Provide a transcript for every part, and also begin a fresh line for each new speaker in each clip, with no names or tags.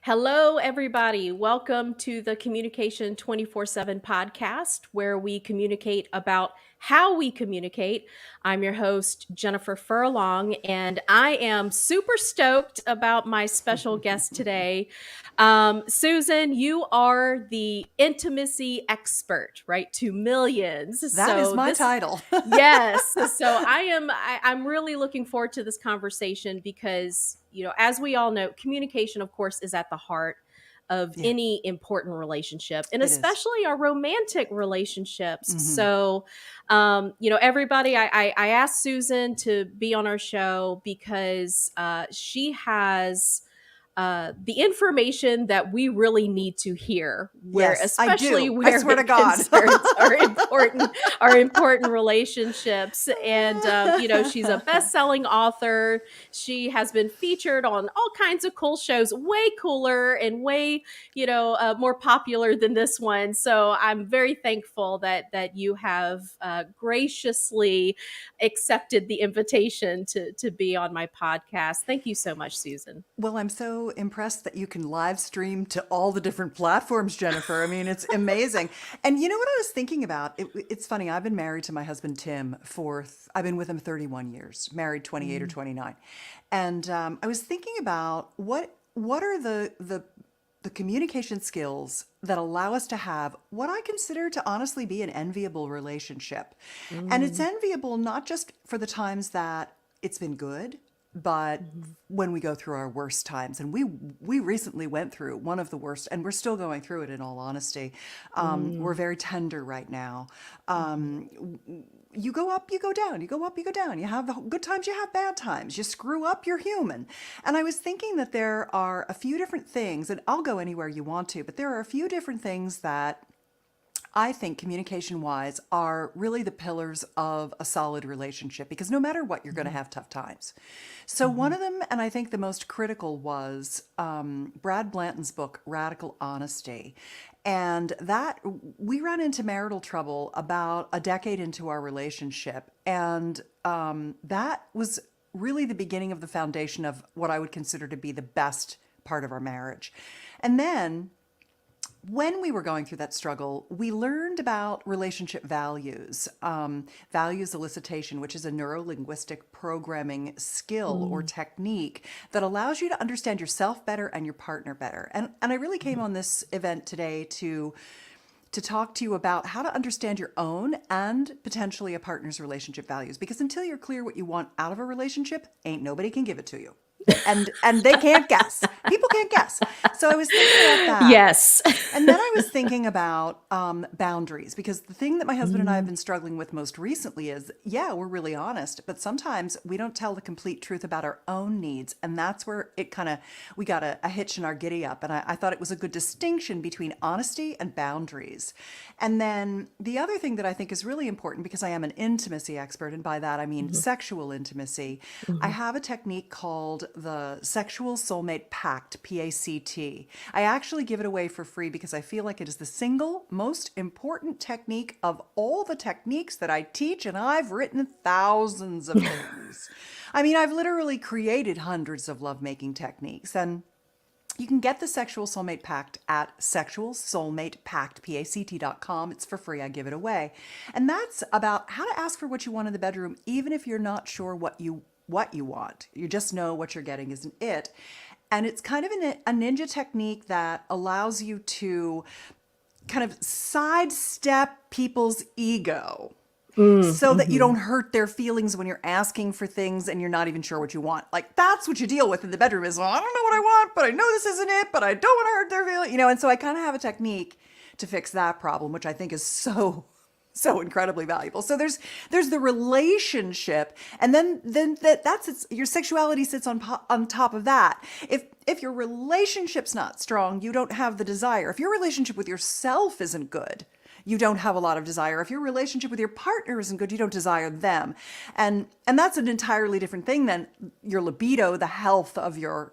Hello, everybody. Welcome to the Communication 24/7 podcast, where we communicate about how we communicate. I'm your host, Jennifer Furlong, and I am super stoked about my special guest today. Susan, you are the intimacy expert, right? To millions.
That is my title.
Yes. So I'm really looking forward to this conversation because, as we all know, communication, of course, is at the heart of
Yeah,
any important relationship, and
it is.
especially our romantic relationships.
Mm-hmm.
So, everybody, I asked Susan to be on our show because she has the information that we really need to hear, where
Yes, I
especially
do. I
where
swear to
it
God.
concerns our important relationships. And she's a best-selling author. She has been featured on all kinds of cool shows, way cooler and way more popular than this one. So I'm very thankful that you have graciously accepted the invitation to be on my podcast. Thank you so much, Susan.
Well, I'm so impressed that you can live stream to all the different platforms, Jennifer. I mean, it's amazing. And you know what I was thinking about? It's funny. I've been married to my husband, Tim, I've been with him 31 years, married 28 or 29. And I was thinking about what are the communication skills that allow us to have what I consider to honestly be an enviable relationship. And it's
Mm.
enviable not just for the times that it's been good, but
Mhm.
when we go through our worst times. And we recently went through one of the worst, and we're still going through it in all honesty. We're
Mm.
very tender right now.
Mhm.
You go up, you go down, you go up, you go down. You have the good times, you have bad times. You screw up, you're human. And I was thinking that there are a few different things, and I'll go anywhere you want to, but there are a few different things that I think communication wise are really the pillars of a solid relationship because no matter what, you're going to have tough times. So, one
Mhm.
of them, and I think the most critical, was Brad Blanton's book, Radical Honesty. And that we ran into marital trouble about a decade into our relationship. And that was really the beginning of the foundation of what I would consider to be the best part of our marriage. And then when we were going through that struggle, we learned about relationship values, values elicitation, which is a neuro-linguistic programming skill or
Mm.
technique that allows you to understand yourself better and your partner better. And I really came
Mhm.
on this event today to talk to you about how to understand your own and potentially a partner's relationship values. Because until you're clear what you want out of a relationship, ain't nobody can give it to you. And they can't guess. People can't guess. So I was thinking about that.
Yes.
And then I was thinking about boundaries because the thing that my husband and I have
Mm.
been struggling with most recently is, yeah, we're really honest, but sometimes we don't tell the complete truth about our own needs. And that's where we got a hitch in our giddy up. And I thought it was a good distinction between honesty and boundaries. And then the other thing that I think is really important because I am an intimacy expert, and by that I mean
Mhm.
sexual intimacy, I
Mhm.
have a technique called the Sexual Soulmate Pact, PACT. I actually give it away for free because I feel like it is the single most important technique of all the techniques that I teach, and I've written thousands of things. I mean, I've literally created hundreds of lovemaking techniques, and you can get the Sexual Soulmate Pact at sexualsoulmatepact.com. It's for free. I give it away. And that's about how to ask for what you want in the bedroom, even if you're not sure what you want. You just know what you're getting isn't it. And it's kind of a ninja technique that allows you to kind of sidestep people's ego
Mm.
so that you don't
Mhm.
hurt their feelings when you're asking for things and you're not even sure what you want. Like that's what you deal with in the bedroom is, well, I don't know what I want, but I know this isn't it, but I don't want to hurt their feelings, and so I kind of have a technique to fix that problem, which I think is so incredibly valuable. So there's the relationship, and then that's it's, your sexuality sits on top of that. If your relationship's not strong, you don't have the desire. If your relationship with yourself isn't good, you don't have a lot of desire. If your relationship with your partner isn't good, you don't desire them. And that's an entirely different thing than your libido, the health of your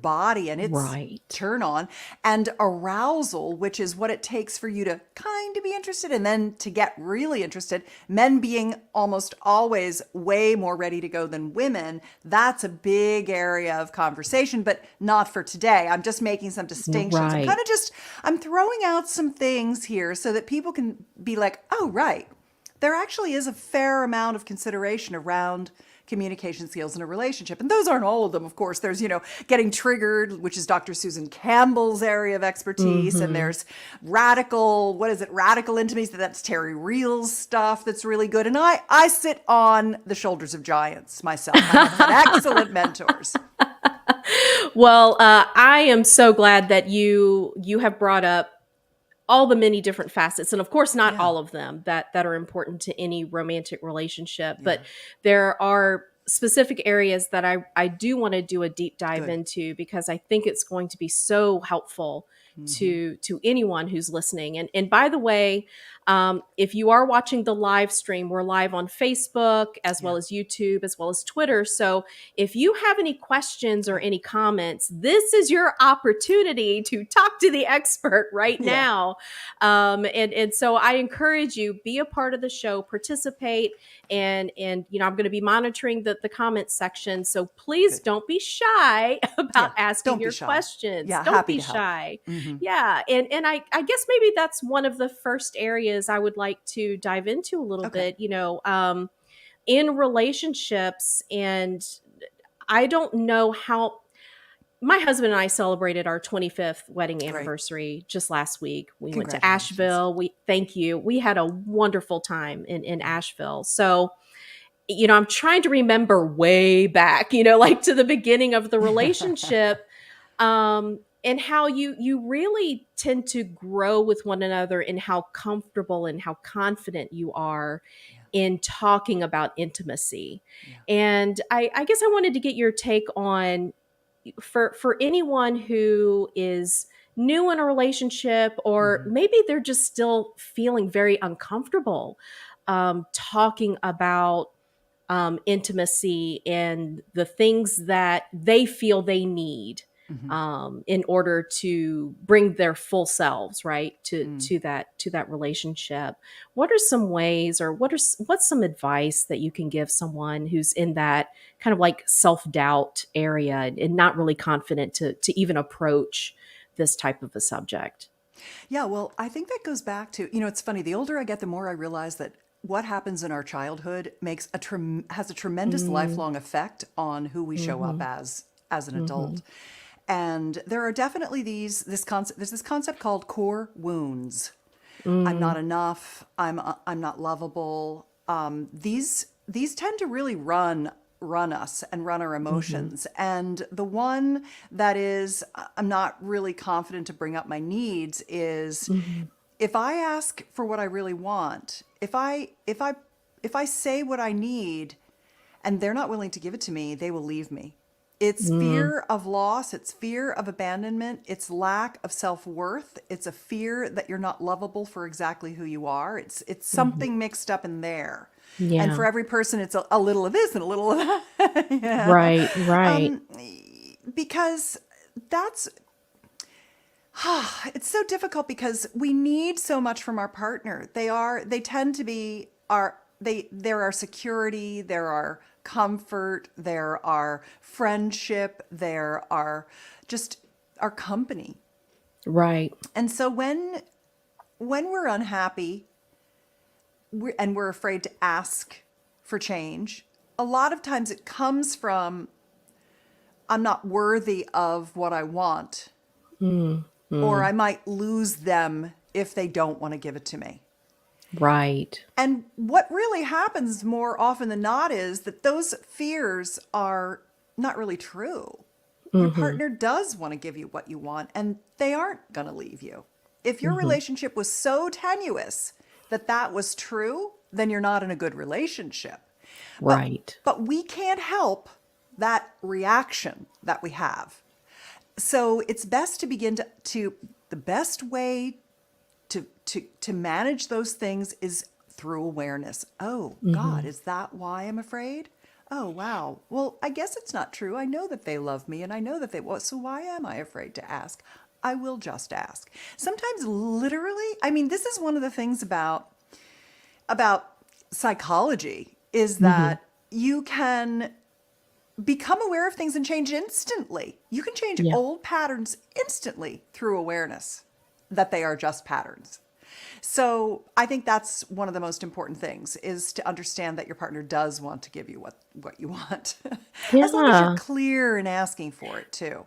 body and its
Right.
turn on, and arousal, which is what it takes for you to kind of be interested and then to get really interested. Men being almost always way more ready to go than women. That's a big area of conversation, but not for today. I'm just making some distinctions.
Right.
I'm throwing out some things here so that people can be like, oh, right. There actually is a fair amount of consideration around communication skills in a relationship. And those aren't all of them, of course. There's, getting triggered, which is Dr. Susan Campbell's area of expertise. And there's radical intimacy. That's Terry Reel's stuff that's really good. And I sit on the shoulders of giants myself. I have had excellent mentors.
Well, I am so glad that you have brought up all the many different facets, and of course not all of them that are important to any romantic relationship, but there are specific areas that I do want to do a deep dive into, because I think it's going to be so helpful to anyone who's listening. And by the way, if you are watching the live stream, we're live on Facebook as well as YouTube, as well as Twitter. So if you have any questions or any comments, this is your opportunity to talk to the expert right now. And so I encourage you, be a part of the show, participate, and I'm going to be monitoring the comment section. So please don't be shy about asking your questions. Don't be shy. Yeah. And I guess maybe that's one of the first areas I would like to dive into a little bit, in relationships. And I don't know how. My husband and I celebrated our 25th wedding anniversary just last week. We went to Asheville. Thank you. We had a wonderful time in Asheville. So, I'm trying to remember way back, like to the beginning of the relationship, and how you really tend to grow with one another, and how comfortable and how confident you are in talking about intimacy. And I guess I wanted to get your take on, for anyone who is new in a relationship, or maybe they're just still feeling very uncomfortable talking about intimacy and the things that they feel they need in order to bring their full selves to that relationship. What are some ways, or what's some advice that you can give someone who's in that kind of like self-doubt area and not really confident to even approach this type of a subject?
Yeah, well, I think that goes back to, it's funny, the older I get, the more I realize that what happens in our childhood has a tremendous lifelong effect on who we show up as an adult. And there are definitely there's this concept called core wounds. I'm not enough. I'm not lovable. These tend to really run us and run our emotions. And the one that is, I'm not really confident to bring up my needs is, if I ask for what I really want, if I say what I need and they're not willing to give it to me, they will leave me. It's fear of loss. It's fear of abandonment. It's lack of self-worth. It's a fear that you're not lovable for exactly who you are. It's something mixed up in there.
Yeah.
And for every person, it's a little of this and a little of that.
Right.
Because that's, it's so difficult, because we need so much from our partner. They tend to be they're our security, they're our comfort, they're our friendship, they're our company.
Right.
And so when we're unhappy, and we're afraid to ask for change, a lot of times it comes from, I'm not worthy of what I want, or I might lose them if they don't want to give it to me.
Right.
And what really happens more often than not is that those fears are not really true. Your partner does want to give you what you want, and they aren't going to leave you. If your relationship was so tenuous that was true, then you're not in a good relationship.
Right.
But we can't help that reaction that we have. So it's best to begin the best way to manage those things is through awareness. Oh, God, is that why I'm afraid? Oh, wow. Well, I guess it's not true. I know that they love me and I know that they will. So why am I afraid to ask? I will just ask. Sometimes literally, I mean, this is one of the things about psychology is that you can become aware of things and change instantly. You can change
Yeah.
old patterns instantly through awareness that they are just patterns. So I think that's one of the most important things is to understand that your partner does want to give you what you want. As long as you're
Yeah.
clear in asking for it too.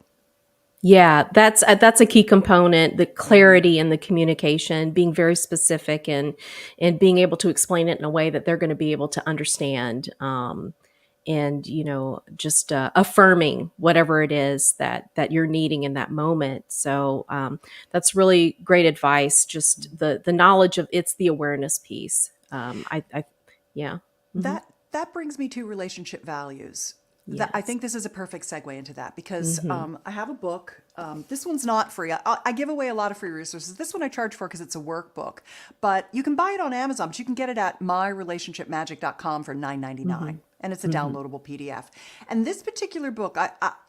Yeah, that's a key component, the clarity in the communication, being very specific and being able to explain it in a way that they're going to be able to understand. And just affirming whatever it is that you're needing in that moment. So that's really great advice. Just the knowledge of it's the awareness piece. I yeah. Hmm.
That brings me to relationship values. That I
Yes.
think this is a perfect segue into that because
Hmm.
I have a book. This one's not free. I give away a lot of free resources. This one I charge for because it's a workbook, but you can buy it on Amazon. But you can get it at myrelationshipmagic.com for $9.99, and it's a
Hmm.
downloadable PDF. And this particular book,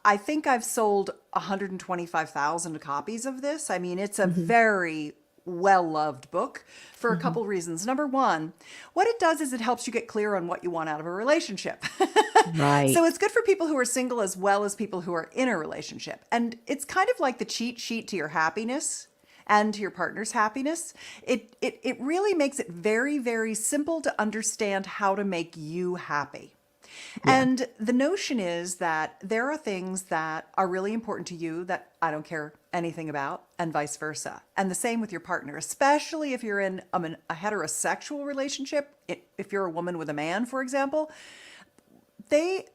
I think I've sold 125,000 copies of this. I mean, it's a
Hmm.
very well-loved book for a
Hmm.
couple reasons. Number one, what it does is it helps you get clear on what you want out of a relationship. So
Right.
it's good for people who are single as well as people who are in a relationship. And it's kind of like the cheat sheet to your happiness and to your partner's happiness. It really makes it very, very simple to understand how to make you happy.
Yeah.
And the notion is that there are things that are really important to you that I don't care anything about, and vice versa. And the same with your partner, especially if you're in a heterosexual relationship. If you're a woman with a man, for example, they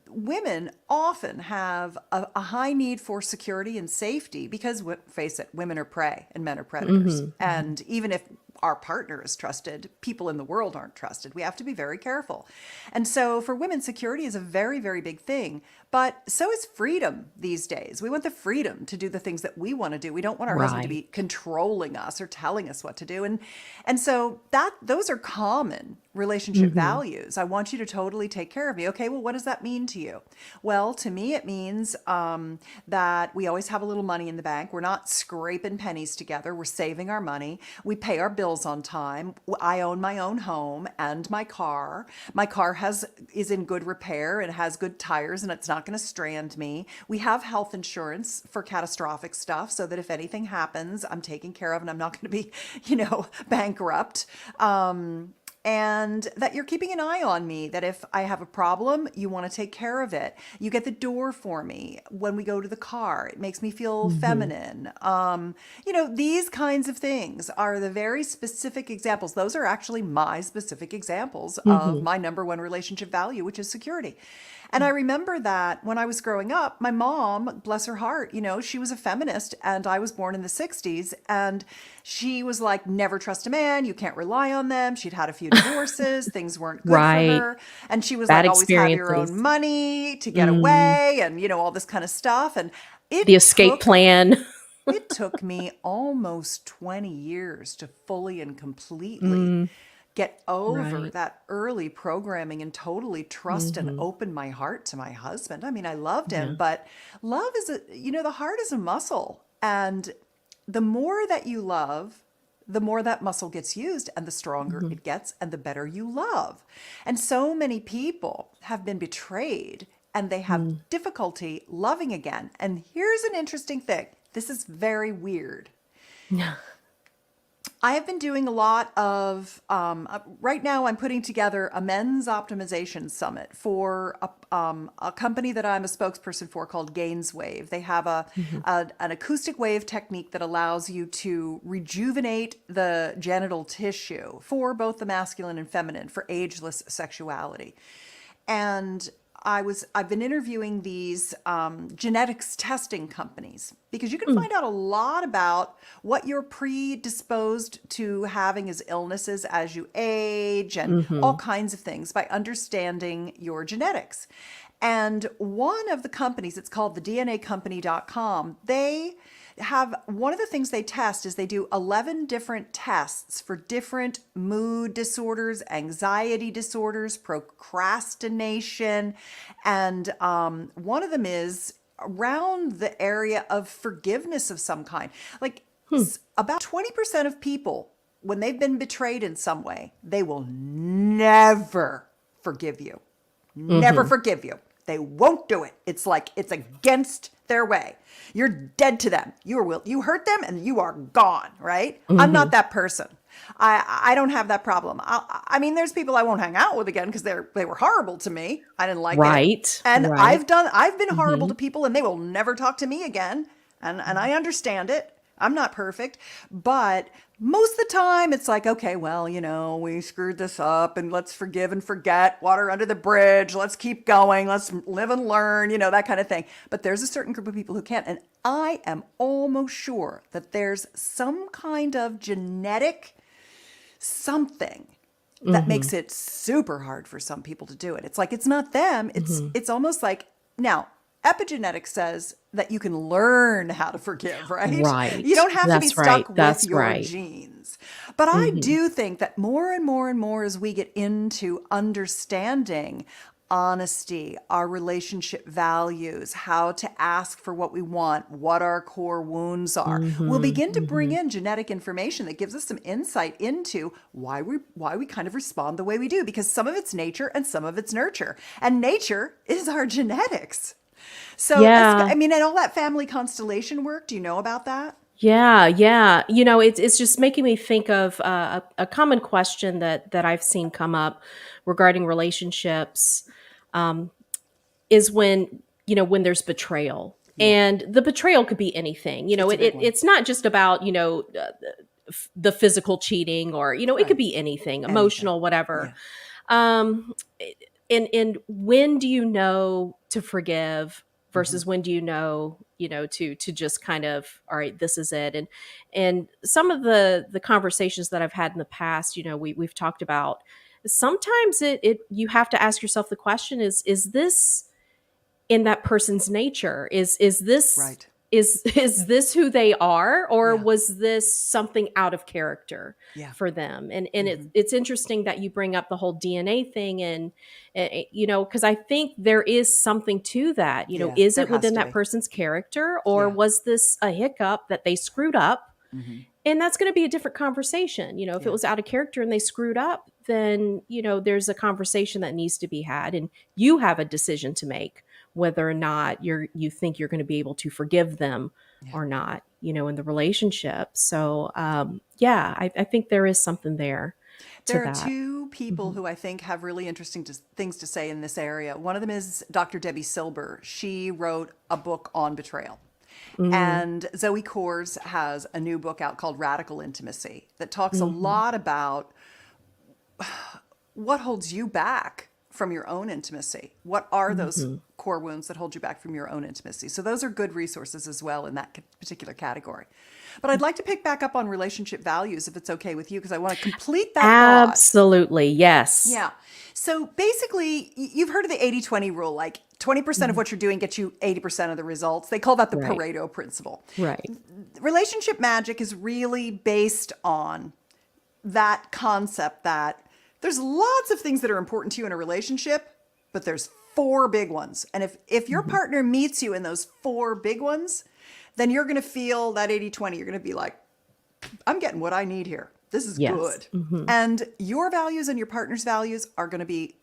women often have a high need for security and safety because, face it, women are prey and men are predators.
Hmm. Hmm.
And even if our partner is trusted, people in the world aren't trusted. We have to be very careful. And so for women, security is a very, very big thing. But so is freedom these days. We want the freedom to do the things that we want to do. We don't want our husband to
Right.
be controlling us or telling us what to do. And so those are common relationship
Hmm.
values. I want you to totally take care of me. Okay, well, what does that mean to you? Well, to me, it means that we always have a little money in the bank. We're not scraping pennies together. We're saving our money. We pay our bills on time. I own my own home and my car. My car is in good repair and has good tires, and it's not going to strand me. We have health insurance for catastrophic stuff so that if anything happens, I'm taken care of and I'm not going to be, bankrupt. And that you're keeping an eye on me, that if I have a problem, you want to take care of it. You get the door for me when we go to the car. It makes me feel
Hmm.
feminine. These kinds of things are the very specific examples. Those are actually my specific examples of
Hmm.
my number one relationship value, which is security. And I remember that when I was growing up, my mom, bless her heart, she was a feminist and I was born in the 60s. And she was like, never trust a man. You can't rely on them. She'd had a few divorces. Things weren't good for
Right.
her. And she was
Bad
like, always have your own
experiences.
money to get
Mm.
away and, all this kind of stuff. And
The
it
escape
took
plan.
it took me almost 20 years to fully and completely
Mm.
get over
Right.
that early programming and totally trust and
Hmm.
open my heart to my husband. I mean, I loved him,
Yeah.
but love is the heart is a muscle. And the more that you love, the more that muscle gets used and the stronger
Hmm.
it gets and the better you love. And so many people have been betrayed and they have
Mm.
difficulty loving again. And here's an interesting thing. This is very weird.
Yeah.
I have been doing a lot of, right now I'm putting together a men's optimization summit for a company that I'm a spokesperson for called Gainswave. They have
Hmm.
an acoustic wave technique that allows you to rejuvenate the genital tissue for both the masculine and feminine for ageless sexuality. And I've been interviewing these genetics testing companies because you can
Mm.
find out a lot about what you're predisposed to having as illnesses as you age and all
Hmm.
kinds of things by understanding your genetics. And one of the companies, it's called the DNAcompany.com, have one of the things they test is they do 11 different tests for different mood disorders, anxiety disorders, procrastination. And one of them is around the area of forgiveness of some kind. Like about 20% of people, when they've been betrayed in some way, they will never forgive you. Never forgive you. They won't do it. It's like it's against their way. You're dead to them. You hurt them and you are gone, right? I'm not that person. I don't have that problem. I mean, there's people I won't hang out with again because they were horrible to me. I didn't like it. And I've been horrible to people and they will never talk to me again. And I understand it. I'm not perfect, but most of the time it's like, okay, well, we screwed this up and let's forgive and forget, water under the bridge. Let's keep going. Let's live and learn, that kind of thing. But there's a certain group of people who can't. And I am almost sure that there's some kind of genetic something that makes it super hard for some people to do it. It's like, it's not them. It's almost like, now, epigenetics says that you can learn how to forgive, right?
Right.
You don't have to be stuck with your
right.
genes. But I do think that more and more and more as we get into understanding honesty, our relationship values, how to ask for what we want, what our core wounds are, we'll begin to bring in genetic information that gives us some insight into why we kind of respond the way we do, because some of it's nature and some of it's nurture. And nature is our genetics. So, and all that family constellation work, do you know about that?
Yeah. It's just making me think of a common question that I've seen come up regarding relationships, is when there's betrayal. And the betrayal could be anything. It's not just about, the physical cheating or, it could be anything, emotional, whatever. And when do you know to forgive versus when do you know, to just kind of, all right, this is it. And some of the conversations that I've had in the past, we've talked about, sometimes you have to ask yourself the question is this in that person's nature? Is this
right?
Is this who they are, or was this something out of character for them? And it's interesting that you bring up the whole DNA thing, and because I think there is something to that. Is it within that person's character, or was this a hiccup that they screwed up? And that's going to be a different conversation. If it was out of character and they screwed up, then there's a conversation that needs to be had, and you have a decision to make whether or not you think you're going to be able to forgive them or not, in the relationship. So, I think there is something there.
There are two people who I think have really interesting things to say in this area. One of them is Dr. Debbie Silber. She wrote a book on betrayal. And Zoe Kors has a new book out called Radical Intimacy that talks a lot about what holds you back from your own intimacy. What are those core wounds that hold you back from your own intimacy? So those are good resources as well in that particular category. But I'd like to pick back up on relationship values, if it's okay with you, because I want to complete that thought.
Absolutely, yes.
Yeah. So basically, you've heard of the 80-20 rule, like 20% of what you're doing gets you 80% of the results. They call that the Pareto principle.
Right.
Relationship magic is really based on that concept that there's lots of things that are important to you in a relationship, but there's 4 big ones. And if your partner meets you in those 4 big ones, then you're going to feel that 80-20. You're going to be like, I'm getting what I need here. This is good. And your values and your partner's values are going to be,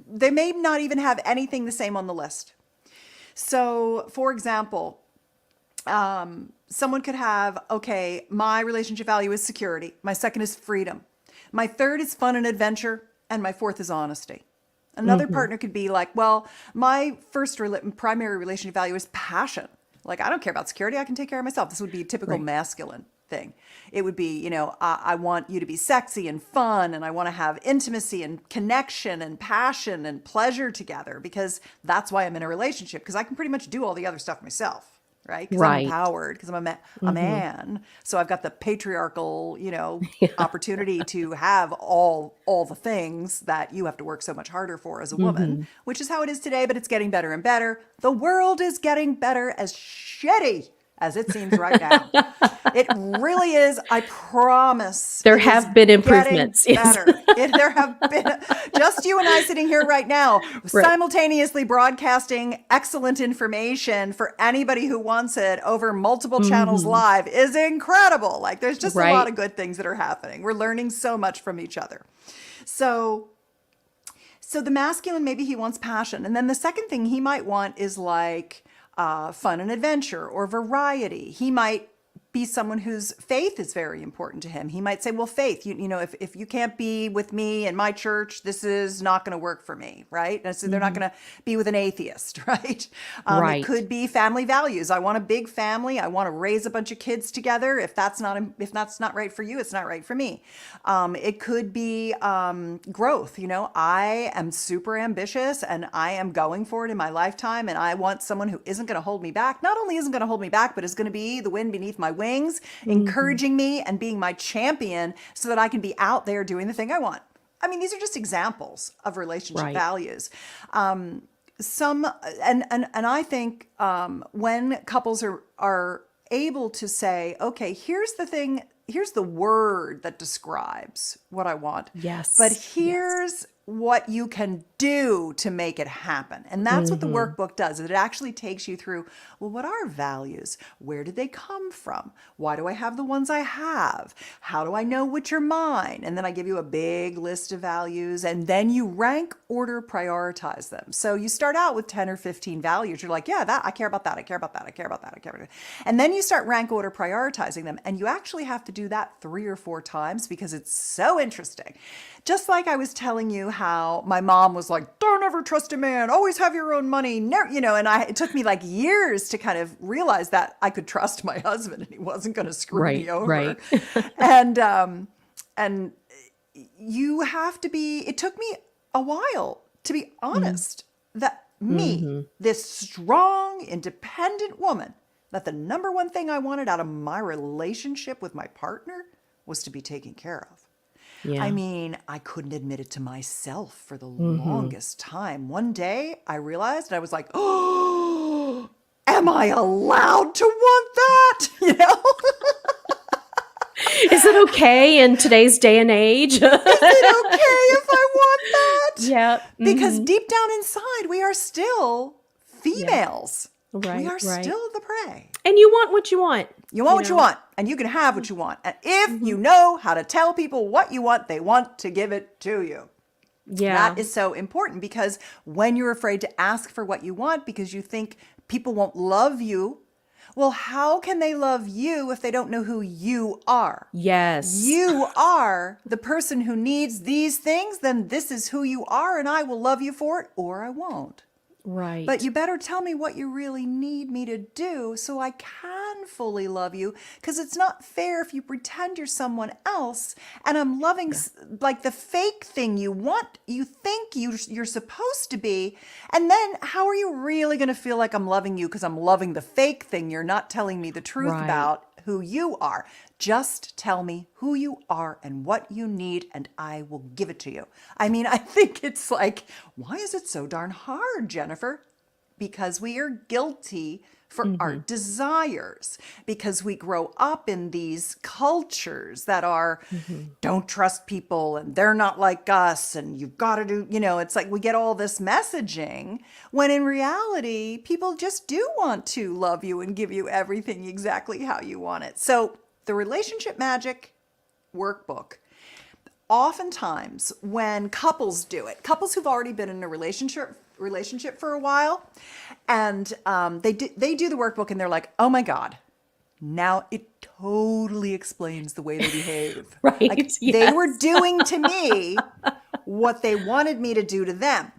they may not even have anything the same on the list. So, for example, someone could have, okay, my relationship value is security. My second is freedom. My third is fun and adventure. And my fourth is honesty. Another partner could be like, well, my first primary relationship value is passion. Like, I don't care about security. I can take care of myself. This would be a typical masculine thing. It would be, I want you to be sexy and fun, and I want to have intimacy and connection and passion and pleasure together, because that's why I'm in a relationship, because I can pretty much do all the other stuff myself. Right? Because I'm empowered, because I'm a man. So I've got the patriarchal, opportunity to have all the things that you have to work so much harder for as a woman, which is how it is today, but it's getting better and better. The world is getting better as shitty as it seems right now. It really is. I promise.
There
it is
have been
getting
improvements. Yes.
better. There have been just you and I sitting here right now,
Right.
simultaneously broadcasting excellent information for anybody who wants it over multiple channels live is incredible. Like there's just a lot
Right.
of good things that are happening. We're learning so much from each other. So the masculine, maybe he wants passion. And then the second thing he might want is like fun and adventure or variety. He might be someone whose faith is very important to him. He might say, well, faith, you know, if you can't be with me in my church, this is not going to work for me, right? And so they're not going to be with an atheist, right? It
Right.
could be family values. I want a big family. I want to raise a bunch of kids together. If that's not right for you, it's not right for me. It could be growth. You know, I am super ambitious and I am going for it in my lifetime. And I want someone who isn't going to hold me back. Not only isn't going to hold me back, but is going to be the wind beneath my wings, encouraging me and being my champion so that I can be out there doing the thing I want. I mean, these are just examples of relationship
Right.
values. And I think when couples are able to say, okay, here's the word that describes what I want.
Yes.
But
Yes.
here's what you can do to make it happen. And that's what the workbook does. It actually takes you through, well, what are values? Where did they come from? Why do I have the ones I have? How do I know which are mine? And then I give you a big list of values, and then you rank, order, prioritize them. So you start out with 10 or 15 values. You're like, yeah, that I care about that. I care about that. I care about that. I care about that. And then you start rank, order, prioritizing them. And you actually have to do that 3 or 4 times because it's so interesting. Just like I was telling you how my mom was like, don't ever trust a man, always have your own money. Never, you know, and it took me like years to kind of realize that I could trust my husband and he wasn't going to screw me over.
Right.
And you have to be, it took me a while to be honest that me, this strong, independent woman, that the number one thing I wanted out of my relationship with my partner was to be taken care of.
Yeah.
I mean, I couldn't admit it to myself for the longest time. One day I realized, and I was like, oh, am I allowed to want that? You know?
Is it okay in today's day and age?
Is it okay if I want that?
Yeah.
Because deep down inside, we are still females.
Right,
We are
right.
still the prey.
And you want what you want.
You want what you want, and you can have what you want. And if you know how to tell people what you want, they want to give it to you.
Yeah.
That is so important, because when you're afraid to ask for what you want because you think people won't love you, well, how can they love you if they don't know who you are?
Yes.
You are the person who needs these things, then this is who you are, and I will love you for it, or I won't.
Right.
But you better tell me what you really need me to do so I can fully love you, because it's not fair if you pretend you're someone else and I'm loving like the fake thing you want, you think you're supposed to be. And then how are you really going to feel like I'm loving you because I'm loving the fake thing you're not telling me the truth
Right.
about who you are? Just tell me who you are and what you need, and I will give it to you. I mean, I think it's like, why is it so darn hard, Jennifer? Because we are guilty for our desires, because we grow up in these cultures that are, don't trust people and they're not like us and you've got to do, you know, it's like we get all this messaging when in reality, people just do want to love you and give you everything exactly how you want it. So the Relationship Magic Workbook, oftentimes when couples do it, couples who've already been in a relationship for a while, and they do the workbook and they're like, oh my God, now it totally explains the way they behave.
Right,
Like they
yes.
were doing to me what they wanted me to do to them.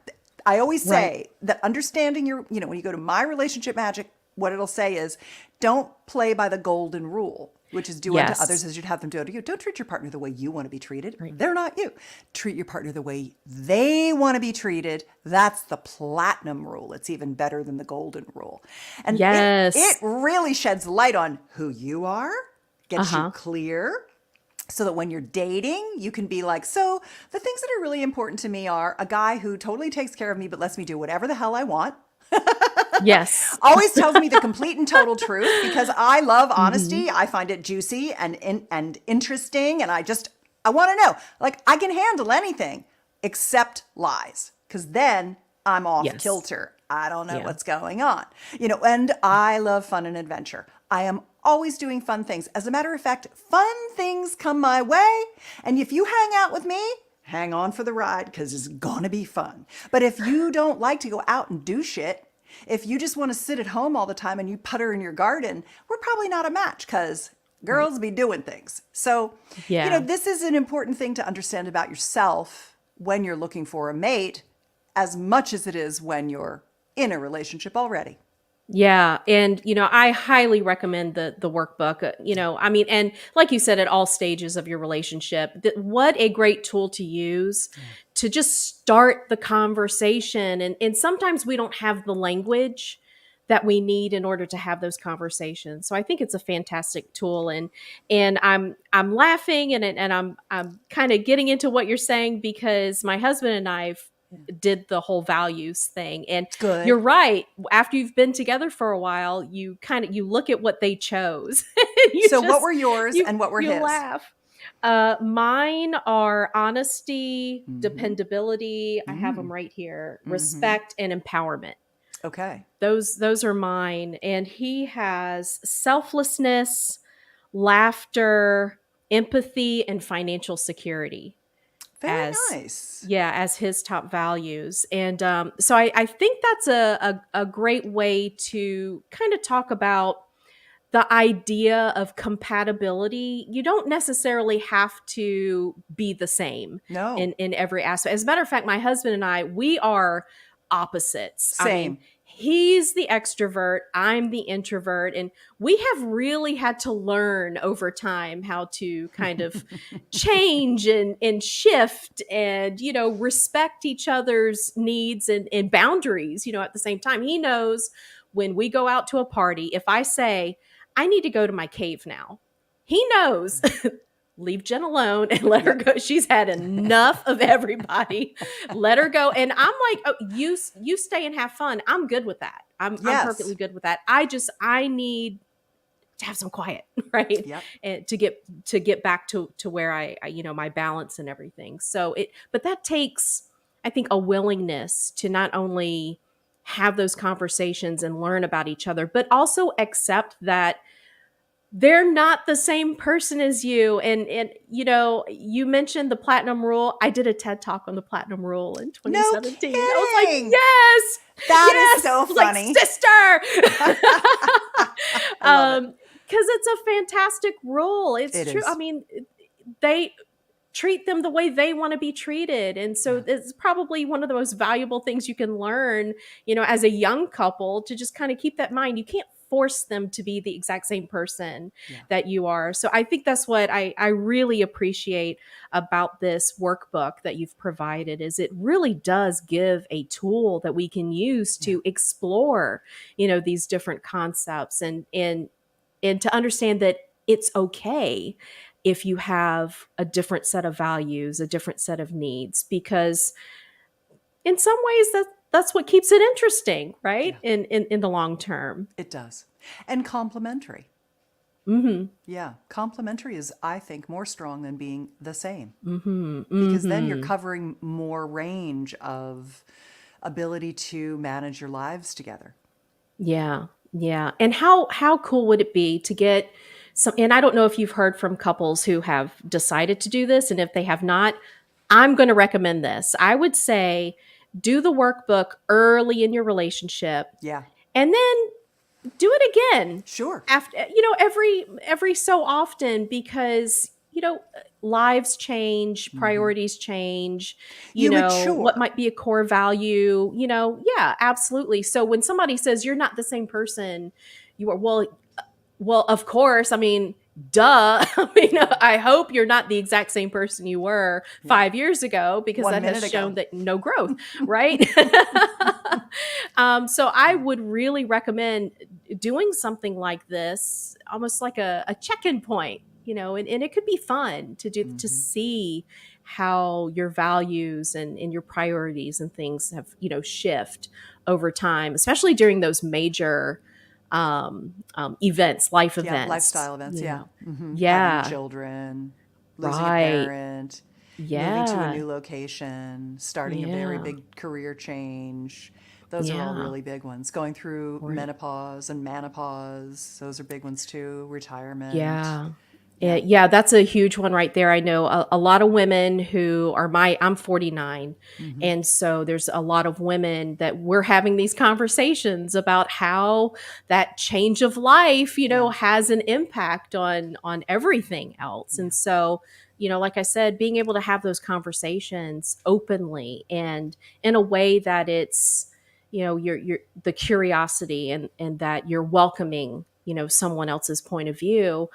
I always say that understanding when you go to My Relationship Magic, what it'll say is, don't play by the golden rule, which is do unto
Yes.
others as you'd have them do unto you. Don't treat your partner the way you want to be treated.
Right.
They're not you. Treat your partner the way they want to be treated. That's the platinum rule. It's even better than the golden rule. And
Yes.
it really sheds light on who you are, gets
Uh-huh.
you clear, so that when you're dating, you can be like, so the things that are really important to me are a guy who totally takes care of me but lets me do whatever the hell I want.
Yes.
Always tells me the complete and total truth because I love
Mhm.
honesty. I find it juicy and interesting. And I want to know, like, I can handle anything except lies because then I'm off
Yes.
kilter. I don't know
Yeah.
what's going on, and I love fun and adventure. I am always doing fun things. As a matter of fact, fun things come my way. And if you hang out with me, hang on for the ride because it's going to be fun. But if you don't like to go out and do shit, if you just want to sit at home all the time and you putter in your garden, we're probably not a match because
Right.
girls be doing things. So,
Yeah.
this is an important thing to understand about yourself when you're looking for a mate as much as it is when you're in a relationship already.
Yeah, and I highly recommend the workbook. I mean, and like you said, at all stages of your relationship, what a great tool to use
Yeah.
to just start the conversation. And sometimes we don't have the language that we need in order to have those conversations. So I think it's a fantastic tool, and I'm laughing and I'm kind of getting into what you're saying because my husband and I did the whole values thing. And you're
Good.
right. After you've been together for a while, you look at what they chose. And
So what were yours
you
and what were
you
his?
laugh. Mine are honesty,
Mm-hmm.
dependability. I have
Mm.
them right here.
Mm-hmm.
Respect and empowerment.
Okay.
Those are mine. And he has selflessness, laughter, empathy, and financial security
Very
as
nice.
as his top values. And so I think that's a great way to kind of talk about the idea of compatibility. You don't necessarily have to be the same
No.
in every aspect. As a matter of fact, my husband and I, we are opposites. I mean,
Same.
he's the extrovert, I'm the introvert, and we have really had to learn over time how to kind of change and shift and respect each other's needs and boundaries at the same time. He knows when we go out to a party, if I say I need to go to my cave now, he knows. Leave Jen alone and let her
Yep.
go. She's had enough of everybody. Let her go. And I'm like, oh, you stay and have fun. I'm good with that. I'm perfectly
Yes.
good with that. I need to have some quiet, right?
Yep.
And to get back to where I my balance and everything. But that takes, I think, a willingness to not only have those conversations and learn about each other, but also accept that they're not the same person as you. And you mentioned the platinum rule. I did a TED talk on the platinum rule in
No
2017. I was like,
kidding.
yes,
That is
yes. I
so
was like,
funny.
sister.
I love it.
Because it's a fantastic rule. It's
It
true. I
is.
mean, they treat them the way they want to be treated. And so
Yeah.
it's probably one of the most valuable things you can learn, as a young couple, to just kind of keep that in mind. You can't force them to be the exact same person
Yeah.
that you are. So I think that's what I really appreciate about this workbook that you've provided, is it really does give a tool that we can use
Yeah.
to explore, these different concepts and to understand that it's okay if you have a different set of values, a different set of needs, because in some ways that's what keeps it interesting, right?
Yeah.
In the long term.
It does. And complementary.
Mhm.
Yeah. Complementary is, I think, more strong than being the same
Mhm.
because then you're
Mhm.
covering more range of ability to manage your lives together.
Yeah. Yeah. And how cool would it be to get some, and I don't know if you've heard from couples who have decided to do this, and if they have not, I'm going to recommend this. I would say do the workbook early in your relationship,
Yeah.
and then do it again
Sure.
after, every so often, because lives change,
Mm-hmm.
priorities change,
You
what
mature.
might be a core value, yeah, absolutely. So when somebody says you're not the same person you are, well, of course, I mean, duh. I mean, I hope you're not the exact same person you were
Yeah.
5 years ago, because
One
that has
minute ago.
shown that no growth, right? So I would really recommend doing something like this, almost like a check-in point, and it could be fun to do, to
Mm-hmm.
see how your values and your priorities and things have, shift over time, especially during those major events, life
Yeah,
events,
lifestyle events. Yeah. Having
Yeah,
children, losing a
right.
parent, moving to a
Yeah.
new location, starting a very
Yeah.
big career change. Those are all
Yeah.
really big ones. Going through
Right.
menopause and menopause, those are big ones too. Retirement.
Yeah.
Yeah.
Yeah, that's a huge one right there. I know a lot of women who are I'm 49.
Mm-hmm.
And so there's a lot of women that we're having these conversations about how that change of life,
Yeah.
has an impact on everything else.
Yeah.
And so, like I said, being able to have those conversations openly and in a way that it's, you're the curiosity and that you're welcoming, someone else's point of view.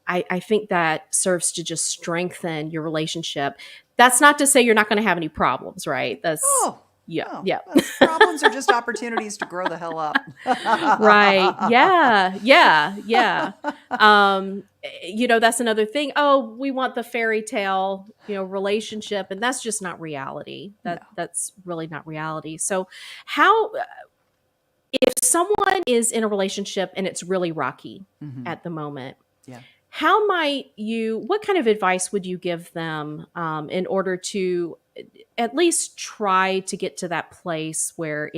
I think that serves to just strengthen your relationship. That's not to say you're not going to have any problems, right? That's,
Oh,
yeah,
no.
yeah.
Problems are just opportunities to grow the hell up.
Right. Yeah. Yeah. Yeah. That's another thing. Oh, we want the fairy tale, relationship, and that's just not reality.
No.
That's really not reality. So how if someone is in a relationship and it's really rocky
Mm-hmm.
at the moment,
Yeah.
what kind of advice would you give them in order to at least try to get to that place where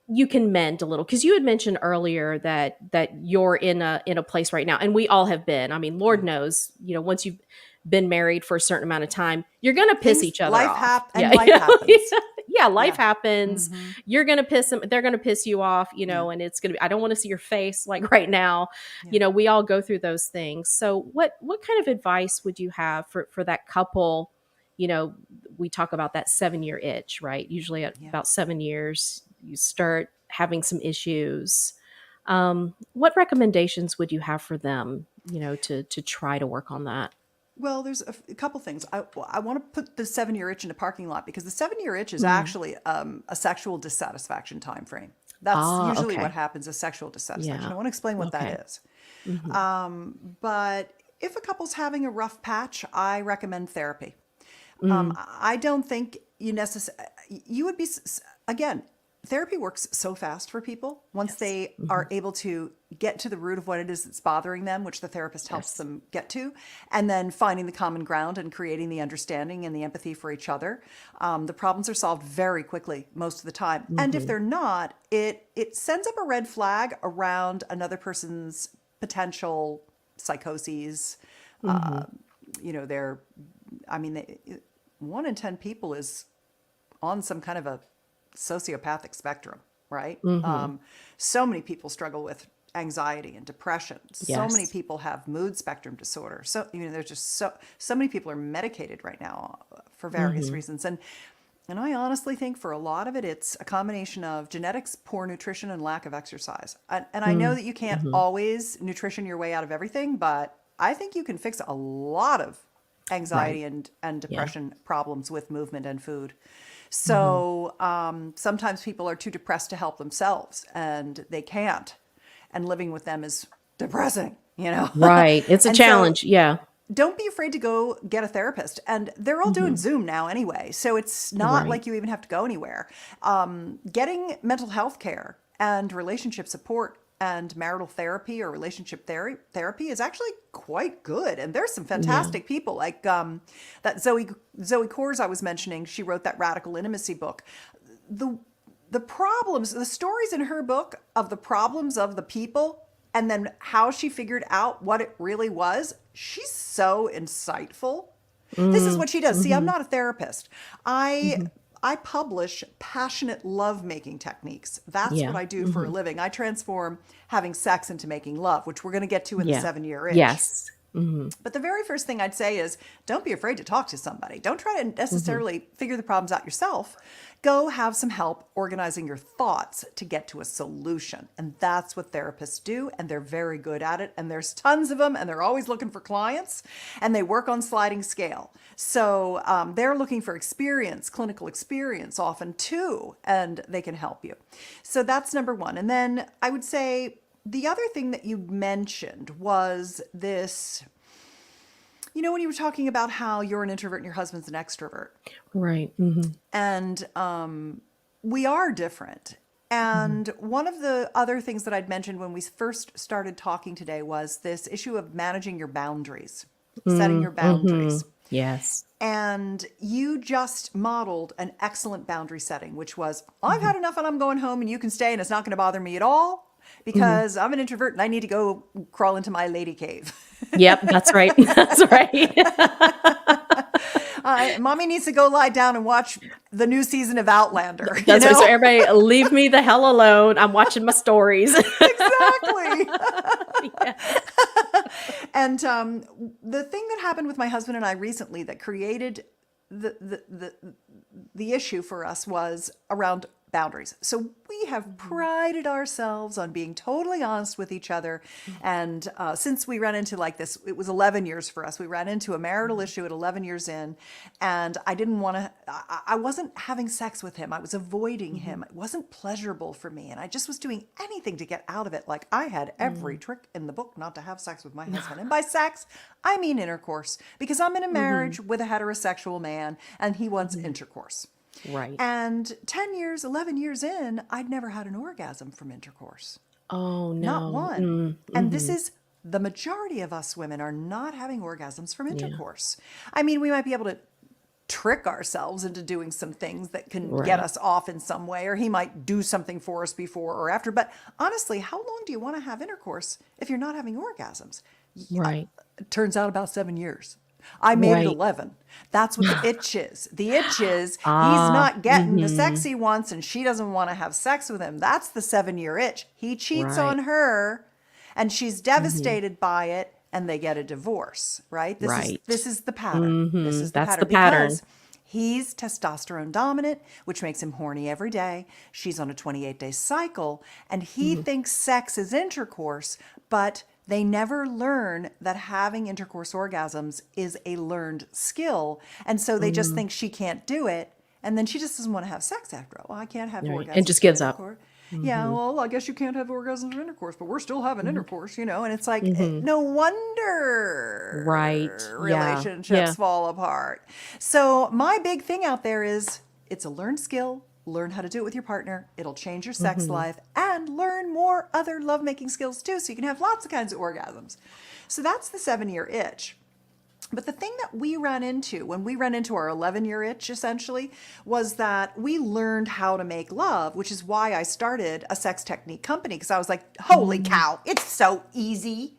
you can mend a little? Because you had mentioned earlier that you're in a place right now, and we all have been. I mean, Lord
Yeah.
knows, once you've been married for a certain amount of time, you're gonna piss
Things,
each other
life
off.
and
Yeah.
life happens.
Yeah, life
Yeah.
happens.
Mm-hmm.
You're gonna piss them, they're gonna piss you off,
Yeah.
and it's gonna be, I don't want to see your face like right now.
Yeah.
We all go through those things. So what kind of advice would you have for that couple? We talk about that 7-year itch, right? Usually at
Yeah.
about 7 years, you start having some issues. What recommendations would you have for them, to try to work on that?
Well, there's a couple things. I want to put the 7-year itch in a parking lot because the 7-year itch is
Mm.
actually a sexual dissatisfaction time frame. That's
Ah,
usually what
okay.
happens is sexual dissatisfaction.
Yeah.
I want to explain what that
Okay.
is.
Hmm.
But if a couple's having a rough patch, I recommend therapy.
Mm.
I don't think you would be, again, therapy works so fast for people once
Yes.
they
Hmm.
are able to get to the root of what it is that's bothering them, which the therapist helps
Yes.
them get to, and then finding the common ground and creating the understanding and the empathy for each other. The problems are solved very quickly most of the time. And if
Hmm.
they're not, it sends up a red flag around another person's potential psychoses.
Hmm.
They're, I mean, 1 in 10 people is on some kind of a sociopathic spectrum, right?
Hmm.
So many people struggle with anxiety and depression. So many
Yes.
people have mood spectrum disorder. So there's just so many people are medicated right now for various
Hmm.
reasons. And I honestly think for a lot of it, it's a combination of genetics, poor nutrition, and lack of exercise. And I know that you can't
Hmm.
always nutrition your way out of everything, but I think you can fix a lot of
Right.
anxiety and
Yeah.
depression problems with movement and food.
Hmm.
So sometimes people are too depressed to help themselves and they can't. And living with them is depressing.
Right. It's a
And so
challenge. Yeah.
don't be afraid to go get a therapist. And they're all doing
Hmm.
Zoom now anyway. So it's not
Right.
like you even have to go anywhere. Getting mental health care and relationship support and marital therapy or relationship therapy is actually quite good. And there's some
Yeah.
fantastic people like that Zoe Kors I was mentioning. She wrote that Radical Intimacy book. The the problems, the stories in her book of the problems of the people and then how she figured out what it really was, she's so insightful. This is
Mm.
what she does. See, I'm
Hmm.
not a therapist. I
Hmm.
I publish passionate lovemaking techniques. That's what
Yeah.
I do for a
Hmm.
living. I transform having sex into making love, which we're going to get to in the
Yeah.
7-year itch.
Yes. Hmm.
But the very first thing I'd say is don't be afraid to talk to somebody. Don't try to
Hmm.
necessarily figure the problems out yourself. Go have some help organizing your thoughts to get to a solution. And that's what therapists do. And they're very good at it. And there's tons of them. And they're always looking for clients. And they work on sliding scale. So they're looking for experience, clinical experience often too. And they can help you. So that's number one. And then I would say, the other thing that you mentioned was this, when you were talking about how you're an introvert and your husband's an extrovert,
Right.
and we are different. And one of the other things that I'd mentioned when we first started talking today was this issue of managing your boundaries, setting your boundaries.
Yes.
And you just modeled an excellent boundary setting, which was, I've had enough and I'm going home and you can stay and it's not going to bother me at all because I'm an introvert and I need to go crawl into my lady cave.
Yep, that's right. That's right.
Mommy needs to go lie down and watch the new season of Outlander.
That's right. So everybody, leave me the hell alone. I'm watching my stories.
Exactly.
Yeah.
And the thing that happened with my husband and I recently that created the issue for us was around boundaries. So we have prided ourselves on being totally honest with each other. And since we ran into like this, it was 11 years for us. We ran into a marital issue at 11 years in, and I didn't want to, I wasn't having sex with him. I was avoiding him. It wasn't pleasurable for me. And I just was doing anything to get out of it. Like I had every trick in the book not to have sex with my husband. And by sex, I mean intercourse, because I'm in a marriage with a heterosexual man and he wants intercourse.
Right.
And 10 years, 11 years in, I'd never had an orgasm from intercourse.
Oh, no.
Not one. And this is the majority of us women are not having orgasms from intercourse. I mean, we might be able to trick ourselves into doing some things that can get us off in some way, or he might do something for us before or after. But honestly, how long do you want to have intercourse if you're not having orgasms?
Right.
It turns out about 7 years. I made it 11. That's what the itch is. The itch is he's not getting the sex he wants and she doesn't want to have sex with him. That's the 7-year itch. He cheats on her and she's devastated by it and they get a divorce, right? This is the pattern. This is the
That's
pattern.
the pattern.
Because he's testosterone dominant, which makes him horny every day. She's on a 28-day cycle and he thinks sex is intercourse, but they never learn that having intercourse orgasms is a learned skill. And so they just think she can't do it. And then she just doesn't want to have sex after all. Well, I can't have orgasms.
And just gives up.
Yeah, well, I guess you can't have orgasms for intercourse, but we're still having intercourse, And it's like, no wonder relationships fall apart. So my big thing out there is it's a learned skill. Learn how to do it with your partner. It'll change your sex life and learn more other lovemaking skills too. So you can have lots of kinds of orgasms. So that's the 7-year itch. But the thing that we ran into when we ran into our 11-year itch essentially was that we learned how to make love, which is why I started a sex technique company. Because I was like, holy cow, it's so easy.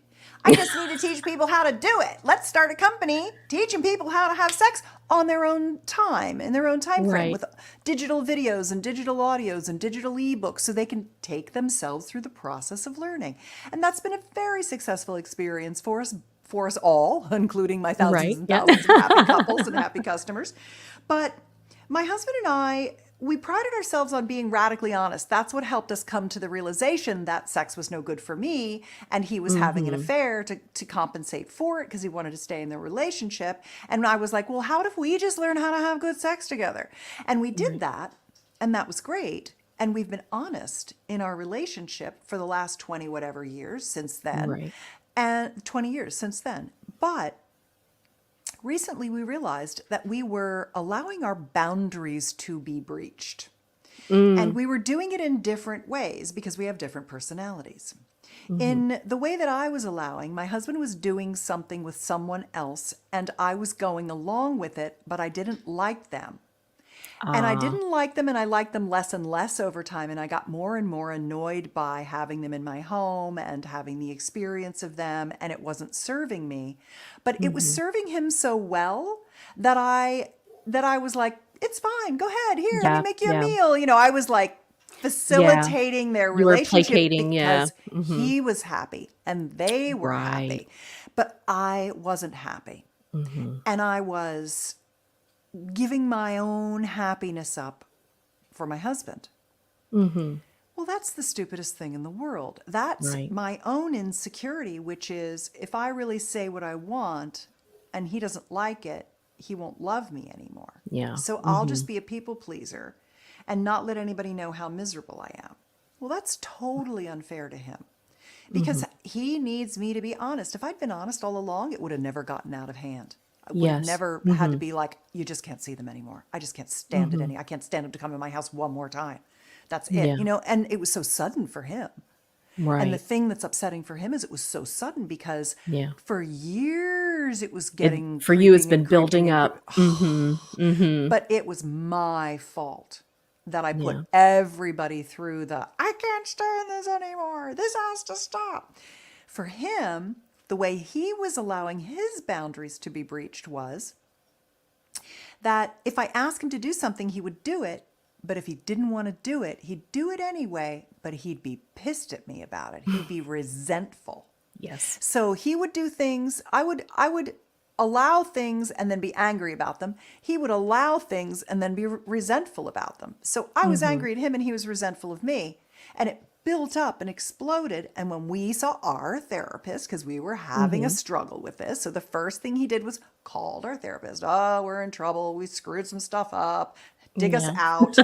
I just need to teach people how to do it. Let's start a company teaching people how to have sex on their own time, in their own time frame, with digital videos and digital audios and digital ebooks so they can take themselves through the process of learning. And that's been a very successful experience for us all, including my thousands and thousands of happy couples and happy customers. But my husband and I, we prided ourselves on being radically honest. That's what helped us come to the realization that sex was no good for me and he was having an affair to compensate for it because he wanted to stay in the relationship. And I was like, well, how if we just learn how to have good sex together? And we did that, and that was great. And we've been honest in our relationship for the last 20 whatever years since then, and 20 years since then. But recently, we realized that we were allowing our boundaries to be breached. And we were doing it in different ways because we have different personalities. In the way that I was allowing, my husband was doing something with someone else, and I was going along with it, but I didn't like them. And I didn't like them, and I liked them less and less over time. And I got more and more annoyed by having them in my home and having the experience of them, and it wasn't serving me. But it was serving him so well that I was like, it's fine, go ahead, here, let me make you a meal. I was like facilitating their relationship because he was happy and they were happy. But I wasn't happy. And I was giving my own happiness up for my husband. Well, that's the stupidest thing in the world. That's my own insecurity, which is if I really say what I want and he doesn't like it, he won't love me anymore. So I'll just be a people pleaser and not let anybody know how miserable I am. Well, that's totally unfair to him. because he needs me to be honest. If I'd been honest all along, it would have never gotten out of hand. I would have
Yes.
never had to be like, you just can't see them anymore. I just can't stand it I can't stand them to come to my house one more time. That's it,
Yeah.
and it was so sudden for him. And the
Right.
thing that's upsetting for him is it was so sudden because
Yeah.
for years it was getting
For you, it's
creeping
been
and creeping
building
and
up.
but it was my fault that I put
Yeah.
everybody through I can't stand this anymore. This has to stop. For him, the way he was allowing his boundaries to be breached was that if I asked him to do something, he would do it. But if he didn't want to do it, he'd do it anyway, but he'd be pissed at me about it. He'd be resentful.
Yes.
So he would do things, I would allow things and then be angry about them. He would allow things and then be resentful about them. So I was angry at him and he was resentful of me. And it built up and exploded. And when we saw our therapist, because we were having a struggle with this, so the first thing he did was called our therapist. Oh, we're in trouble. We screwed some stuff up. Dig us
Yeah.
out.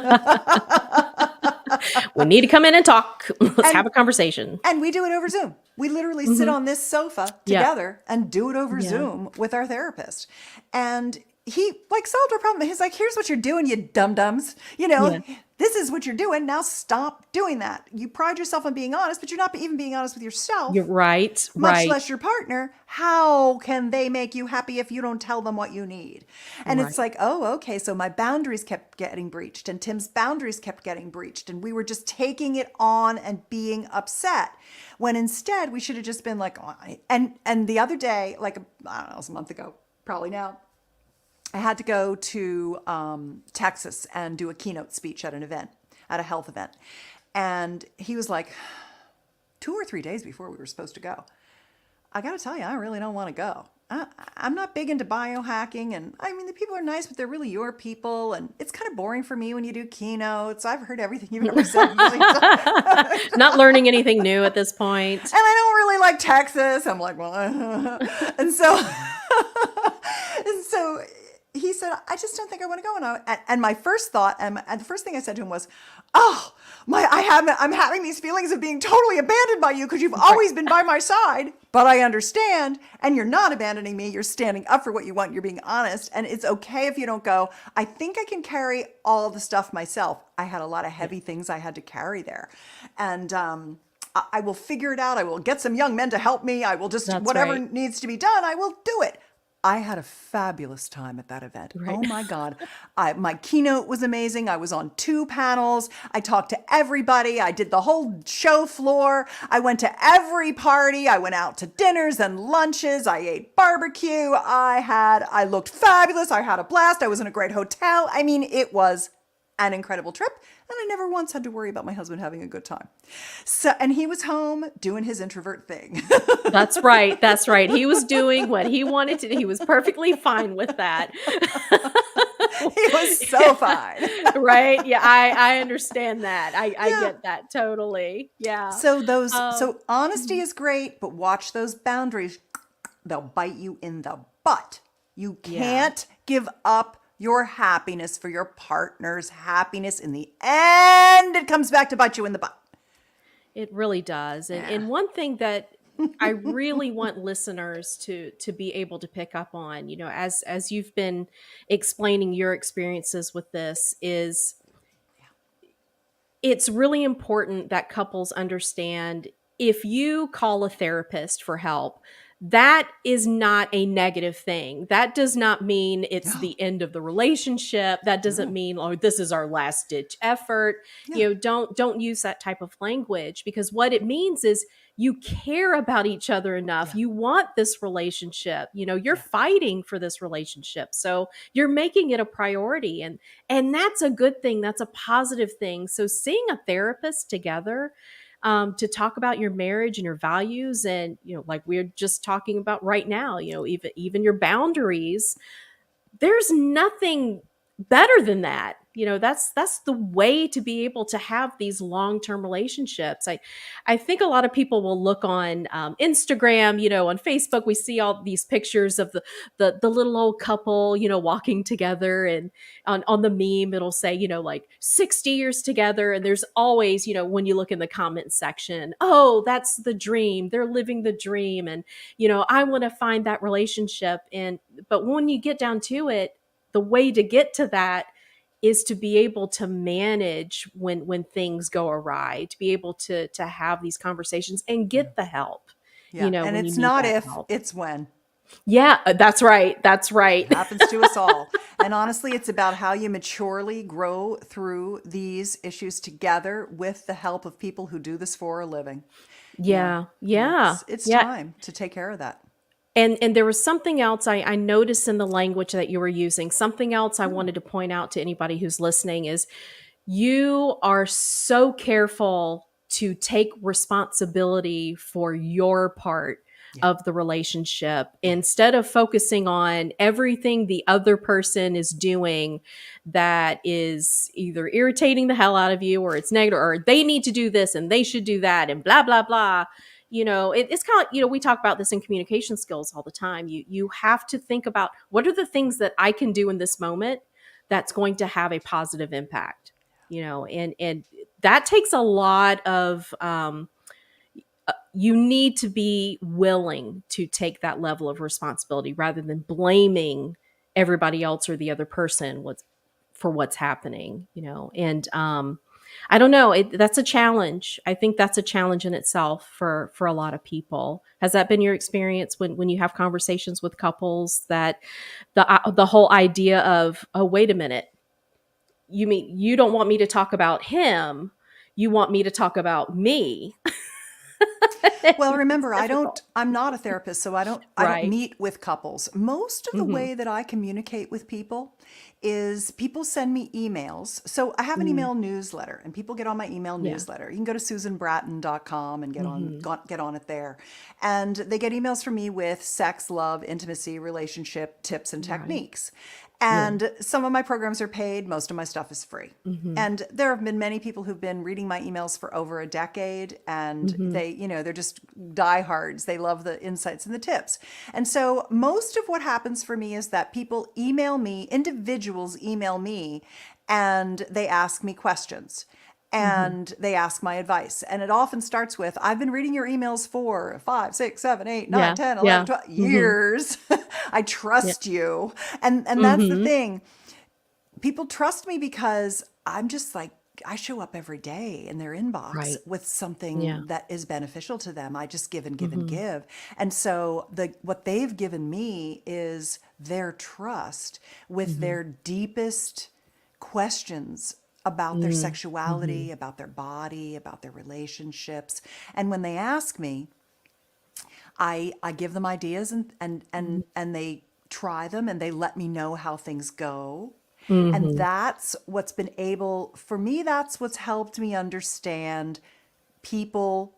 We need to come in and talk. Let's have a conversation.
And we do it over Zoom. We literally sit on this sofa
Yeah.
together and do it over
Yeah.
Zoom with our therapist. And he solved our problem. He's like, here's what you're doing, you dum-dums.
Yeah.
This is what you're doing. Now stop doing that. You pride yourself on being honest, but you're not even being honest with yourself.
You're right.
Much
Right.
less your partner. How can they make you happy if you don't tell them what you need? And it's like, oh, okay. So my boundaries kept getting breached and Tim's boundaries kept getting breached. And we were just taking it on and being upset when instead we should have just been like, oh, and the other day, I don't know, it was a month ago, probably now, I had to go to Texas and do a keynote speech at an event, at a health event. And he was like, 2 or 3 days before we were supposed to go, I got to tell you, I really don't want to go. I'm not big into biohacking. And I mean, the people are nice, but they're really your people. And it's kind of boring for me when you do keynotes. I've heard everything you've ever said.
Not learning anything new at this point.
And I don't really like Texas. I'm like, well, and so, and so he said, I just don't think I want to go. And my first thought, and the first thing I said to him was, oh, I'm having these feelings of being totally abandoned by you because you've always been by my side. But I understand, and you're not abandoning me. You're standing up for what you want. You're being honest, and it's okay if you don't go. I think I can carry all the stuff myself. I had a lot of heavy things I had to carry there, and I will figure it out. I will get some young men to help me. I will just,
That's
whatever
right.
needs to be done, I will do it. I had a fabulous time at that event.
Right.
Oh my God. My keynote was amazing. I was on 2 panels. I talked to everybody. I did the whole show floor. I went to every party. I went out to dinners and lunches. I ate barbecue. I looked fabulous. I had a blast. I was in a great hotel. I mean, it was an incredible trip. And I never once had to worry about my husband having a good time. So, and he was home doing his introvert thing.
That's right. That's right. He was doing what he wanted to do. He was perfectly fine with that.
He was so fine.
Right. Yeah. I understand that. I get that totally. Yeah.
So honesty is great, but watch those boundaries. They'll bite you in the butt. You can't give up your happiness for your partner's happiness. In the end, it comes back to bite you in the butt.
It really does. And one thing that I really want listeners to be able to pick up on, as you've been explaining your experiences with this, is it's really important that couples understand if you call a therapist for help, that is not a negative thing. That does not mean it's the end of the relationship. That doesn't mean, oh, this is our last ditch effort. Don't use that type of language, because what it means is you care about each other enough. You want this relationship. You're fighting for this relationship. So you're making it a priority. And that's a good thing. That's a positive thing. So seeing a therapist together, to talk about your marriage and your values, and like we're just talking about right now, even your boundaries. There's nothing better than that. That's the way to be able to have these long-term relationships. I think a lot of people will look on Instagram, on Facebook. We see all these pictures of the little old couple, walking together, and on the meme it'll say, like 60 years together, and there's always, when you look in the comment section, oh, that's the dream. They're living the dream, and I want to find that relationship. But when you get down to it, the way to get to that is to be able to manage when things go awry, to be able to have these conversations and get the help,
Yeah. And
when you
it's
need
not
that
if,
help.
it's when.
Yeah, that's right. That's right.
It happens to us all. And honestly, it's about how you maturely grow through these issues together with the help of people who do this for a living.
Yeah. Yeah.
It's
Yeah.
time to take care of that.
And there was something else I noticed in the language that you were using. Something else I wanted to point out to anybody who's listening is you are so careful to take responsibility for your part of the relationship instead of focusing on everything the other person is doing that is either irritating the hell out of you, or it's negative, or they need to do this and they should do that, and blah blah blah. It's kind of like, we talk about this in communication skills all the time. You have to think about, what are the things that I can do in this moment that's going to have a positive impact, and that takes a lot of you need to be willing to take that level of responsibility rather than blaming everybody else or the other person for what's happening, and I don't know, that's a challenge. I think that's a challenge in itself for a lot of people. Has that been your experience when you have conversations with couples, that the whole idea of, oh, wait a minute, you mean you don't want me to talk about him, you want me to talk about me?
Well, remember,
It's difficult.
I'm not a therapist, so I don't
Right.
meet with couples. Most of the
Mm-hmm.
way that I communicate with people is people send me emails. So I have an
Mm.
email newsletter, and people get on my email
Yeah.
newsletter. You can go to susanbratton.com and
Mm-hmm.
get on it there. And they get emails from me with sex, love, intimacy, relationship tips and
Right.
techniques.
Yeah.
And some of my programs are paid, most of my stuff is free.
Mm-hmm.
And there have been many people who've been reading my emails for over a decade, and
Mm-hmm.
they're just diehards. They love the insights and the tips. And so most of what happens for me is that individuals email me, and they ask me questions.
Mm-hmm.
And they ask my advice. And it often starts with, I've been reading your emails for 5, 6, 7, 8, 9,
Yeah.
10, 11,
Yeah.
12
Mm-hmm.
years. I
Yeah.
trust you. And that's the
Mm-hmm.
thing. People trust me because I'm just like, I show up every day in their inbox
Right.
with
Yeah.
something that is beneficial to them. I just give and give and
Mm-hmm.
give. And so what they've given me is their trust with
Mm-hmm.
their deepest questions about their
Mm-hmm.
sexuality, about their body, about their relationships. And when they ask me, I give them ideas, and they try them, and they let me know how things go. And
Mm-hmm.
that's what's been able, for me, that's what's helped me understand people,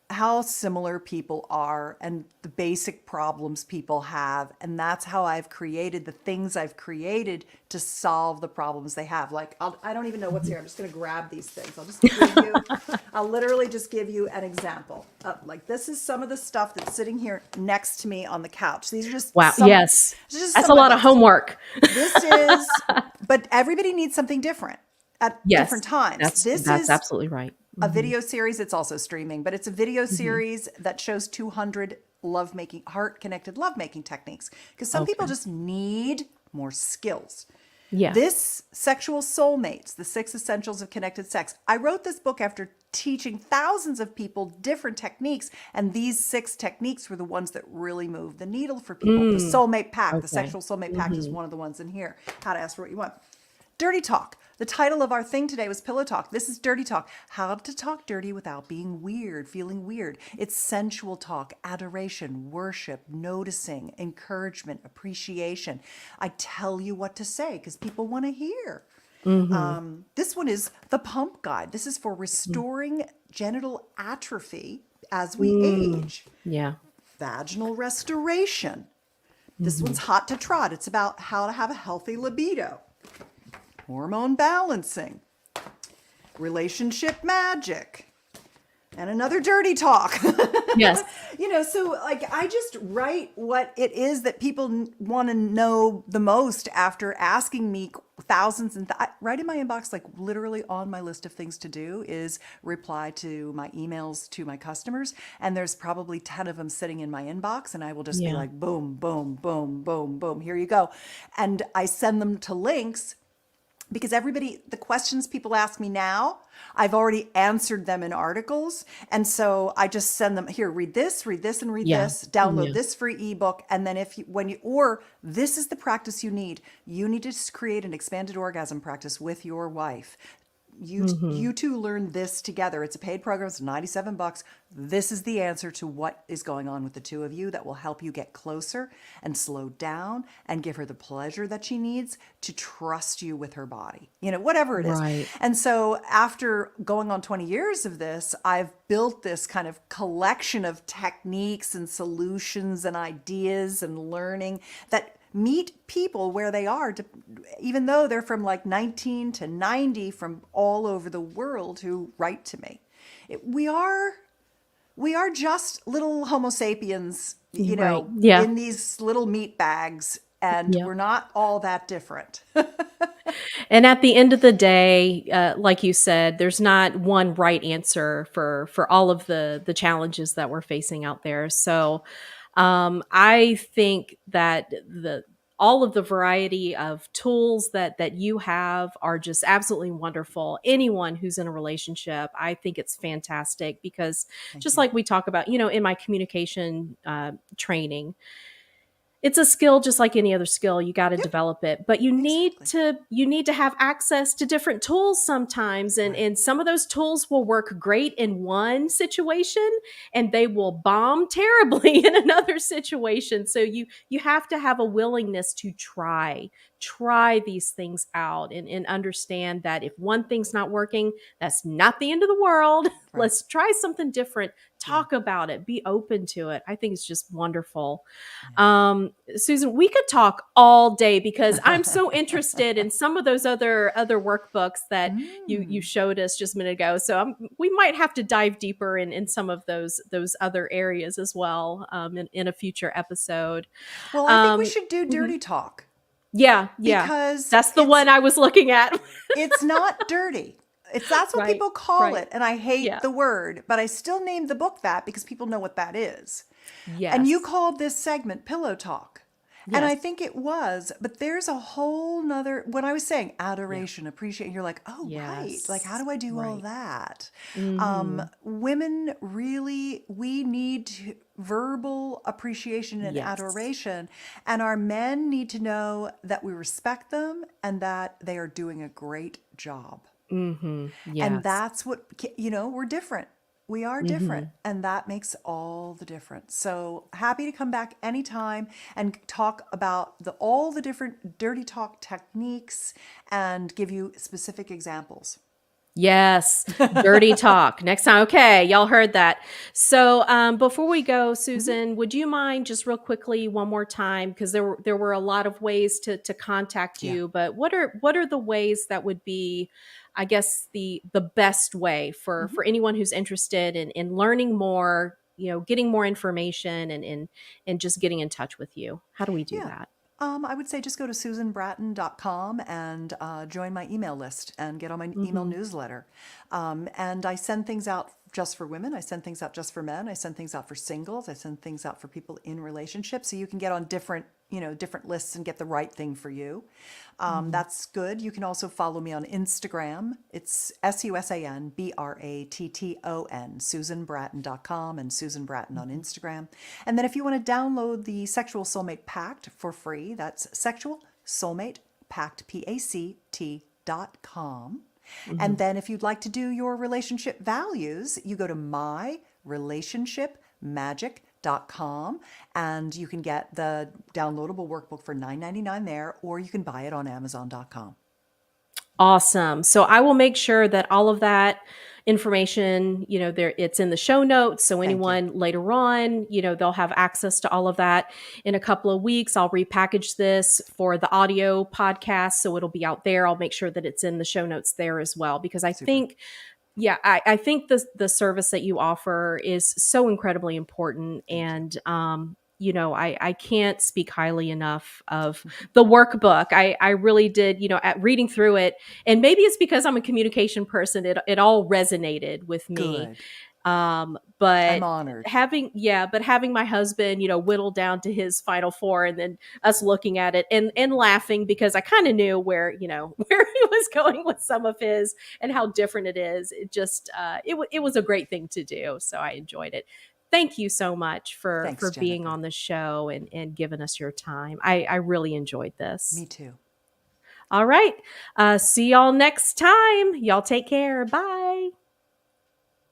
how similar people are, and the basic problems people have. And that's how I've created the things I've created to solve the problems they have. Like, I don't even know what's here. I'm just going to grab these things. I'll literally just give you an example. Like, this is some of the stuff that's sitting here next to me on the couch. These are just
Wow. Yes.
this is just
That's
some
a
of my
lot of
books.
homework.
But everybody needs something different at
Yes.
different times. This
That's
is
absolutely right.
a
Mm-hmm.
video series. It's also streaming, but it's a video
Mm-hmm.
series that shows 200 heart-connected lovemaking techniques, because some people
Okay.
just need more skills.
Yeah.
This Sexual Soulmates, the 6 Essentials of Connected Sex. I wrote this book after teaching thousands of people different techniques, and these 6 techniques were the ones that really moved the needle for people. The Soulmate Pack, the
Okay.
Sexual Soulmate Pack is
Mm-hmm.
one of the ones in here. How to ask for what you want. Dirty Talk. The title of our thing today was Pillow Talk. This is Dirty Talk. How to talk dirty without being weird, feeling weird. It's sensual talk, adoration, worship, noticing, encouragement, appreciation. I tell you what to say because people want to hear.
Mm-hmm.
This one is the Pump Guide. This is for restoring genital atrophy as we age.
Yeah.
Vaginal restoration. This
Mm-hmm.
one's Hot to Trot. It's about how to have a healthy libido. hormone balancing, relationship magic, and another dirty talk.
Yes.
So like I just write what it is that people want to know the most after asking me thousands and right in my inbox, like literally on my list of things to do is reply to my emails to my customers. And there's probably 10 of them sitting in my inbox, and I will just be
Yeah.
like, boom, boom, boom, boom, boom, here you go. And I send them to links because the questions people ask me now, I've already answered them in articles. And so I just send them, here, read this, and read
Yeah.
this, download
Yeah.
this free ebook. And then this is the practice you need to create an expanded orgasm practice with your wife. You two learn this together. It's a paid program. It's $97. This is the answer to what is going on with the two of you that will help you get closer and slow down and give her the pleasure that she needs to trust you with her body, whatever it is.
Right.
And so after going on 20 years of this, I've built this kind of collection of techniques and solutions and ideas and learning that meet people where they are, even though they're from like 19 to 90 from all over the world who write to me. We are just little Homo sapiens,
Right. Yeah.
in these little meat bags, and
Yeah.
we're not all that different.
And at the end of the day, like you said, there's not one right answer for all of the challenges that we're facing out there. So I think that all of the variety of tools that you have are just absolutely wonderful. Anyone who's in a relationship, I think it's fantastic because
Thank
just
you.
like we talk about, in my communication training, it's a skill just like any other skill. You got to
Yep,
develop it, but
exactly.
you need to have access to different tools sometimes, and
Right.
some of those tools will work great in one situation and they will bomb terribly in another situation. So you have to have a willingness to try these things out, and understand that if one thing's not working, that's not the end of the world.
Right.
Let's try something different.
Yeah.
Talk about it. Be open to it. I think it's just wonderful.
Yeah.
Susan, we could talk all day because I'm so interested in some of those other workbooks that you
Mm.
showed us just a minute ago. So we might have to dive deeper in some of those other areas as well, in a future episode.
Well, I think we
Um,
should do
mhm.
dirty talk
Yeah,
because
that's the one I was looking at.
it's not dirty. That's what
Right,
people call
right.
it, and I hate
Yeah.
the word, but I still named the book that because people know what that is. And you
Yes.
called this segment Pillow Talk. And I
Yes.
think it was, but there's a whole nother, when I was saying
Yeah.
adoration, appreciate, you're like, oh, right. Like, how
Yes.
do I do all
Right.
that?
Hmm.
Women really, we need verbal appreciation and
Yes.
adoration. And our men need to know that we respect them and that they are doing a great job.
Hmm.
And
Yes.
that's what, we're different. We are different,
Hmm.
and that makes all the difference. So happy to come back anytime and talk about all the different dirty talk techniques and give you specific examples.
Yes, dirty talk. Next time. Okay, y'all heard that. So before we go,
Mhm.
Susan, would you mind just real quickly one more time, because there were a lot of ways to contact
Yeah.
you, but what are the ways that would be, I guess, the best way for
Mhm.
anyone who's interested in learning more, getting more information, and just getting in touch with you? How do we do
Yeah.
that?
I would say just go to susanbratton.com and join my email list and get on my email
Hmm.
newsletter. And I send things out just for women. I send things out just for men. I send things out for singles. I send things out for people in relationships. So you can get on different lists and get the right thing for you.
Hmm.
That's good. You can also follow me on Instagram. It's SusanBratton, SusanBratton.com, and Susan Bratton on
Hmm.
Instagram. And then if you want to download the Sexual Soulmate Pact for free, that's Sexual Soulmate Pact, PACT.com.
Hmm.
And then if you'd like to do your relationship values, you go to myrelationshipmagic.com and you can get the downloadable workbook for $9.99 there, or you can buy it on Amazon.com.
Awesome. So I will make sure that all of that information, there it's in the show notes. So
Thank you.
anyone later on, they'll have access to all of that. In a couple of weeks, I'll repackage this for the audio podcast. So it'll be out there. I'll make sure that it's in the show notes there as well, because I
Super.
think, I think the service that you offer is so incredibly important. And, I can't speak highly enough of the workbook. I really did, at reading through it, and maybe it's because I'm a communication person, it all resonated with me.
Good.
But
I'm honored.
having my husband, whittle down to his final four, and then us looking at it and laughing, because I kind of knew where, where he was going with some of his and how different it is. It just, it was a great thing to do. So I enjoyed it. Thank you so much for being
Jennifer.
on the show and giving us your time. I really enjoyed this.
Me too.
All right. See y'all next time. Y'all take care. Bye.